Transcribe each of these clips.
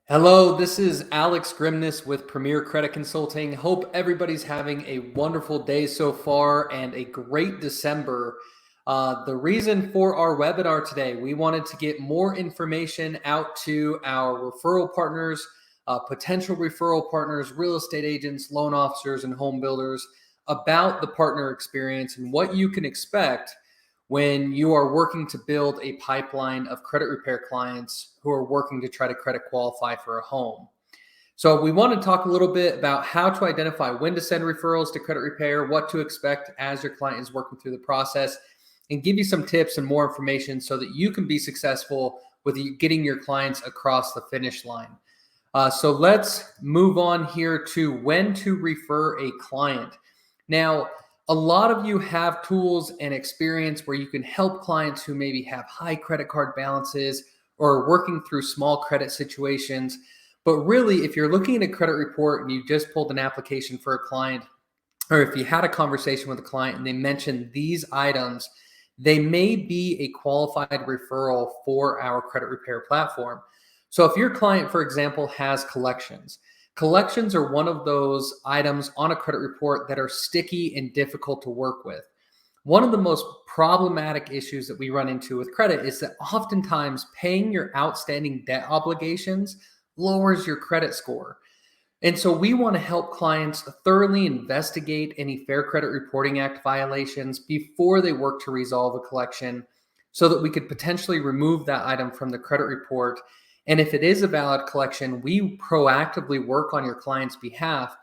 Hello, this is Alex Grimness with Premier Credit Consulting. Hope everybody's having a wonderful day so far and a great December. The reason for our webinar today, we wanted to get more information out to our referral partners, potential referral partners, real estate agents, loan officers, and home builders about the partner experience and what you can expect when you are working to build a pipeline of credit repair clients who are working to try to credit qualify for a home. So we want to talk a little bit about how to identify when to send referrals to credit repair, what to expect as your client is working through the process, and give you some tips and more information so that you can be successful with getting your clients across the finish line. So let's move on here to when to refer a client. Now, a lot of you have tools and experience where you can help clients who maybe have high credit card balances or are working through small credit situations. But really, if you're looking at a credit report and you just pulled an application for a client, or if you had a conversation with a client and they mentioned these items, they may be a qualified referral for our credit repair platform. So if your client, for example, has collections, collections are one of those items on a credit report that are sticky and difficult to work with. One of the most problematic issues that we run into with credit is that oftentimes paying your outstanding debt obligations lowers your credit score. And so we want to help clients thoroughly investigate any Fair Credit Reporting Act violations before they work to resolve a collection so that we could potentially remove that item from the credit report. And if it is a valid collection, we proactively work on your client's behalf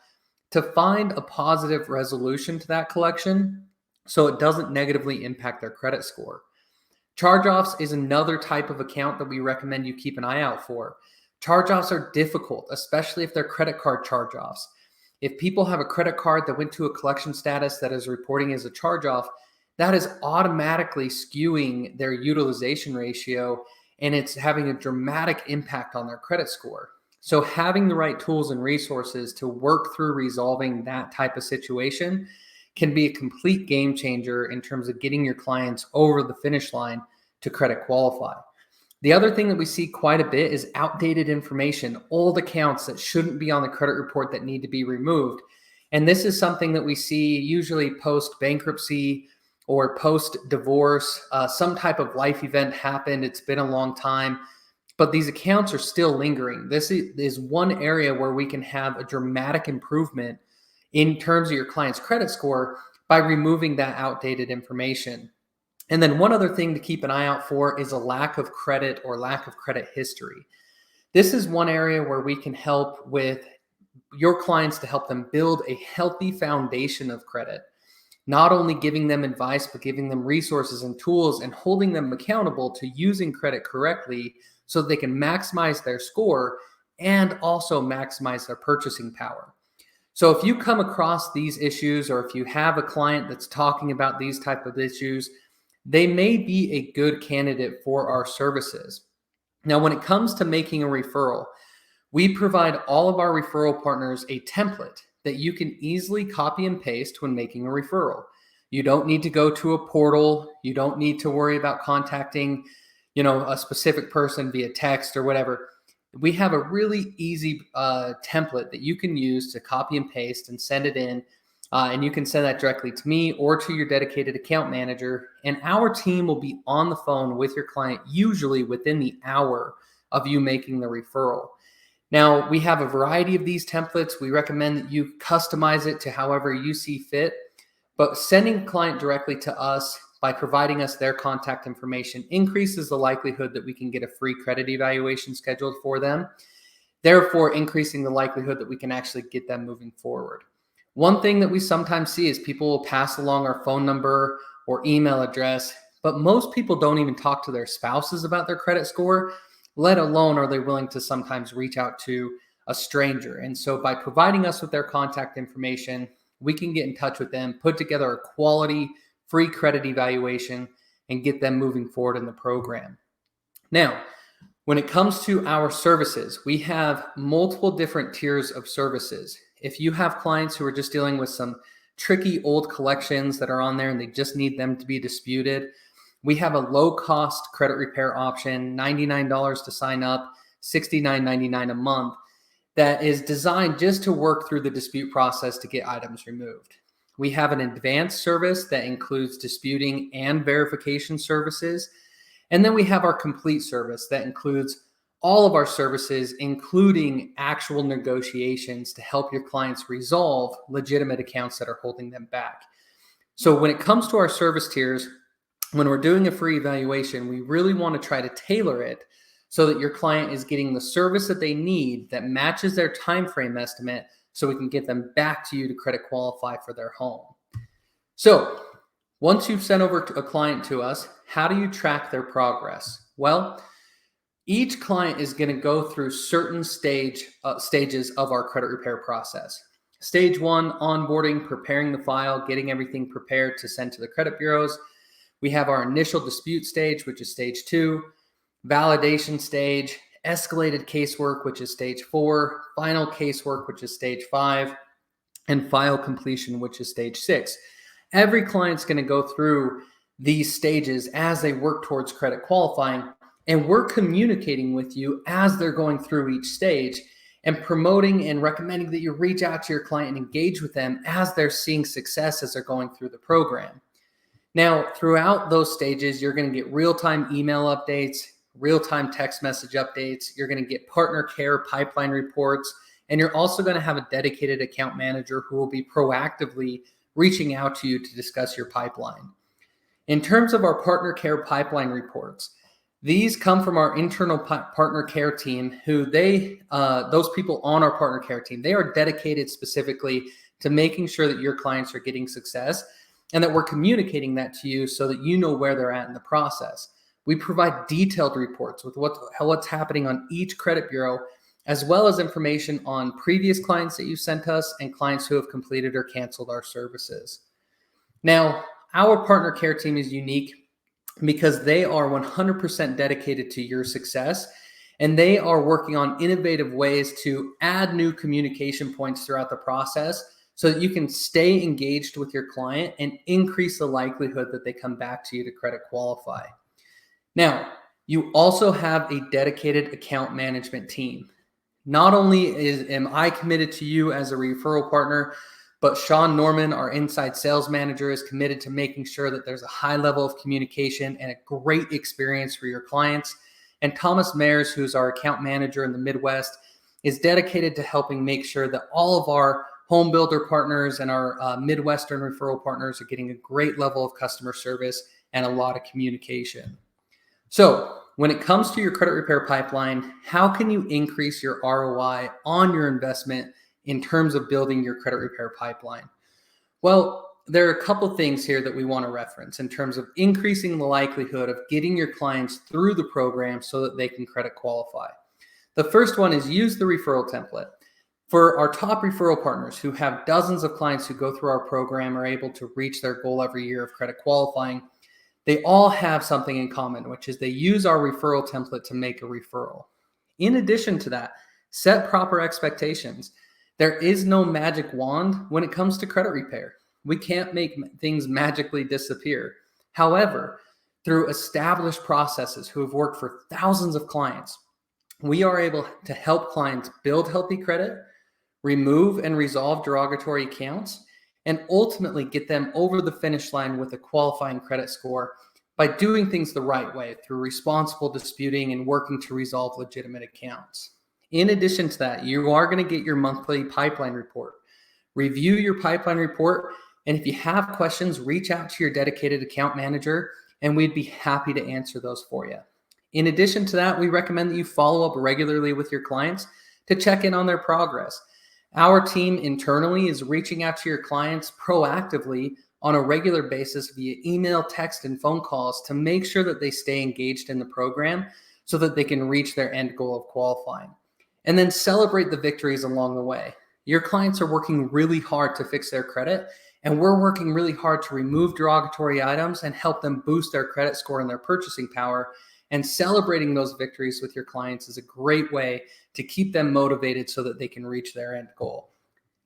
to find a positive resolution to that collection so it doesn't negatively impact their credit score. Charge-offs is another type of account that we recommend you keep an eye out for. Charge-offs are difficult, especially if they're credit card charge-offs. If people have a credit card that went to a collection status that is reporting as a charge-off, that is automatically skewing their utilization ratio, and it's having a dramatic impact on their credit score. So having the right tools and resources to work through resolving that type of situation can be a complete game changer in terms of getting your clients over the finish line to credit qualify. The other thing that we see quite a bit is outdated information, old accounts that shouldn't be on the credit report that need to be removed. And this is something that we see usually post bankruptcy or post divorce. Some type of life event happened. It's been a long time, but these accounts are still lingering. This is one area where we can have a dramatic improvement in terms of your client's credit score by removing that outdated information. And then one other thing to keep an eye out for is a lack of credit or lack of credit history. This is one area where we can help with your clients to help them build a healthy foundation of credit, not only giving them advice, but giving them resources and tools and holding them accountable to using credit correctly so they can maximize their score and also maximize their purchasing power. So if you come across these issues, or if you have a client that's talking about these type of issues, they may be a good candidate for our services. Now, when it comes to making a referral, we provide all of our referral partners a template that you can easily copy and paste when making a referral. You don't need to go to a portal. You don't need to worry about contacting, a specific person via text or whatever. We have a really easy template that you can use to copy and paste and send it in. And you can send that directly to me or to your dedicated account manager. And our team will be on the phone with your client, usually within the hour of you making the referral. Now, we have a variety of these templates. We recommend that you customize it to however you see fit. But sending a client directly to us by providing us their contact information increases the likelihood that we can get a free credit evaluation scheduled for them, therefore increasing the likelihood that we can actually get them moving forward. One thing that we sometimes see is people will pass along our phone number or email address, but most people don't even talk to their spouses about their credit score, let alone are they willing to sometimes reach out to a stranger. And so by providing us with their contact information, we can get in touch with them, put together a quality free credit evaluation, and get them moving forward in the program. Now, when it comes to our services, we have multiple different tiers of services. If you have clients who are just dealing with some tricky old collections that are on there and they just need them to be disputed, we have a low-cost credit repair option, $99 to sign up. $69.99 a month that is designed just to work through the dispute process to get items removed. We have an advanced service that includes disputing and verification services. And then we have our complete service that includes all of our services, including actual negotiations to help your clients resolve legitimate accounts that are holding them back. So when it comes to our service tiers, when we're doing a free evaluation, we really want to try to tailor it so that your client is getting the service that they need that matches their time frame estimate, so we can get them back to you to credit qualify for their home. So once you've sent over a client to us, how do you track their progress? Well, each client is going to go through certain stages of our credit repair process. Stage 1, onboarding, preparing the file, getting everything prepared to send to the credit bureaus. We have our initial dispute stage, which is stage 2, validation stage, escalated casework, which is stage 4, final casework, which is stage 5, and file completion, which is stage 6. Every client's going to go through these stages as they work towards credit qualifying, and we're communicating with you as they're going through each stage and promoting and recommending that you reach out to your client and engage with them as they're seeing success as they're going through the program. Now, throughout those stages, you're going to get real-time email updates, real-time text message updates. You're going to get partner care pipeline reports, and you're also going to have a dedicated account manager who will be proactively reaching out to you to discuss your pipeline. In terms of our partner care pipeline reports, these come from our internal partner care team, who those people on our partner care team, they are dedicated specifically to making sure that your clients are getting success and that we're communicating that to you so that you know where they're at in the process. We provide detailed reports with what's happening on each credit bureau, as well as information on previous clients that you sent us and clients who have completed or canceled our services. Now, our partner care team is unique because they are 100% dedicated to your success, and they are working on innovative ways to add new communication points throughout the process so that you can stay engaged with your client and increase the likelihood that they come back to you to credit qualify. Now, you also have a dedicated account management team. Not only am I committed to you as a referral partner, but Sean Norman, our inside sales manager, is committed to making sure that there's a high level of communication and a great experience for your clients. And Thomas Mayers, who's our account manager in the Midwest, is dedicated to helping make sure that all of our home builder partners and our Midwestern referral partners are getting a great level of customer service and a lot of communication. So when it comes to your credit repair pipeline, how can you increase your ROI on your investment in terms of building your credit repair pipeline? Well, there are a couple of things here that we want to reference in terms of increasing the likelihood of getting your clients through the program so that they can credit qualify. The first one is use the referral template. For our top referral partners who have dozens of clients who go through our program are able to reach their goal every year of credit qualifying, they all have something in common, which is they use our referral template to make a referral. In addition to that, set proper expectations. There is no magic wand when it comes to credit repair. We can't make things magically disappear. However, through established processes who have worked for thousands of clients, we are able to help clients build healthy credit, remove and resolve derogatory accounts, and ultimately get them over the finish line with a qualifying credit score by doing things the right way through responsible disputing and working to resolve legitimate accounts. In addition to that, you are going to get your monthly pipeline report. Review your pipeline report, and if you have questions, reach out to your dedicated account manager, and we'd be happy to answer those for you. In addition to that, we recommend that you follow up regularly with your clients to check in on their progress. Our team internally is reaching out to your clients proactively on a regular basis via email, text, and phone calls to make sure that they stay engaged in the program so that they can reach their end goal of qualifying. And then celebrate the victories along the way. Your clients are working really hard to fix their credit, and we're working really hard to remove derogatory items and help them boost their credit score and their purchasing power. And celebrating those victories with your clients is a great way to keep them motivated so that they can reach their end goal.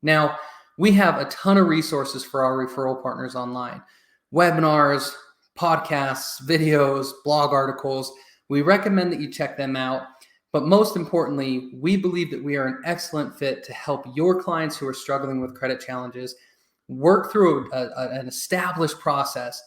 Now, we have a ton of resources for our referral partners online. Webinars, podcasts, videos, blog articles. We recommend that you check them out. But most importantly, we believe that we are an excellent fit to help your clients who are struggling with credit challenges work through an established process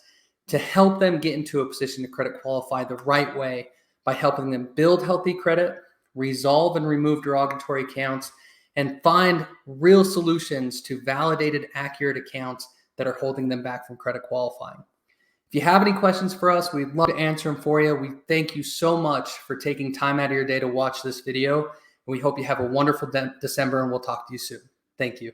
to help them get into a position to credit qualify the right way by helping them build healthy credit, resolve and remove derogatory accounts, and find real solutions to validated, accurate accounts that are holding them back from credit qualifying. If you have any questions for us, we'd love to answer them for you. We thank you so much for taking time out of your day to watch this video. We hope you have a wonderful December, and we'll talk to you soon. Thank you.